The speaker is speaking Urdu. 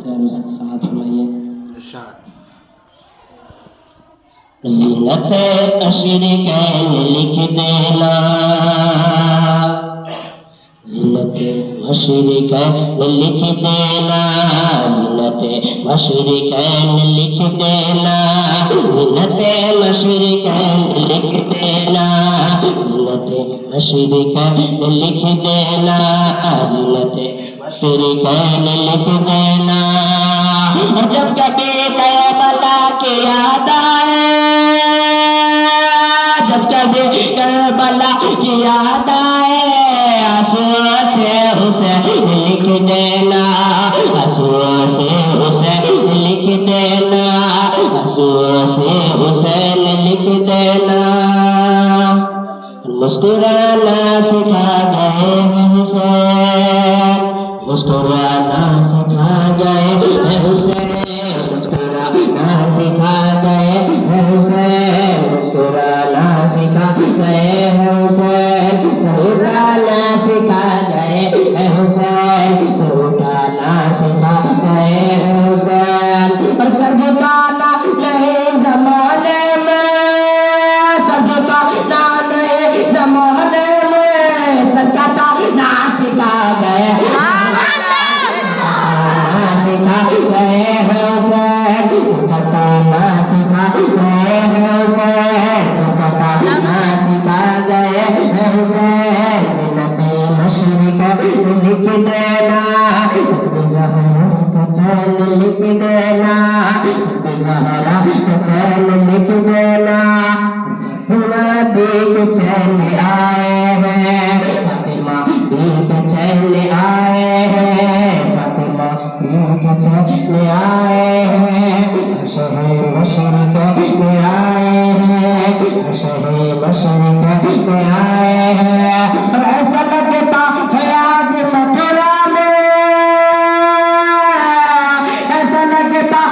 سے ساتھ سنائیے. زینت مشرقین لکھ دینا، زینت مشرقین لکھ دینا، زینت مشرقین لکھ دینا، زینت مشرقین لکھ دینا، زینت مشرقین لکھ دینا، زینت مشرقین لکھ دینا. اور جب کبھی کربلا کی یاد آئے، جب کبھی کربلا کی یاد آئے، آنسوؤں سے حسین لکھ دینا، آنسوؤں سے حسین لکھ دینا، آنسوؤں سے حسین لکھ دینا. مسکرانا سکھا گئے ہیں حسین، مسکرانا سکھا گئے ہیں حسین، مسکرانا سکھا گئے ہیں حسین، مسکرانا سکھا گئے ہیں حسین، سر اٹھانا سکھا گئے ہیں حسین، سر اٹھانا سکھا گئے ہیں حسین. اور سر جھکانا نہیں زمانے میں، سر جھکانا نہیں زمانے میں، سر کٹانا سکھا گئے، سکھا گئے ہیں حسین، سر کٹانا سکھا گئے ہیں حسین، سر کٹانا سکھا گئے ہیں حسین. زینت مشرق لکھ دینا، زہرا کا چین لکھ دینا، زہرا کا چین لکھ دینا. فاطمہ بی کے چین آئے ہیں، فاطمہ بی کے چین آئے ہیں، فاطمہ بی کے چین آئے ہیں، شہر مشرق میں آئے ہیں، شہر مشرق میں آئے ہیں. اور ایسا لگتا ہے آج متھرا میں، ایسا لگتا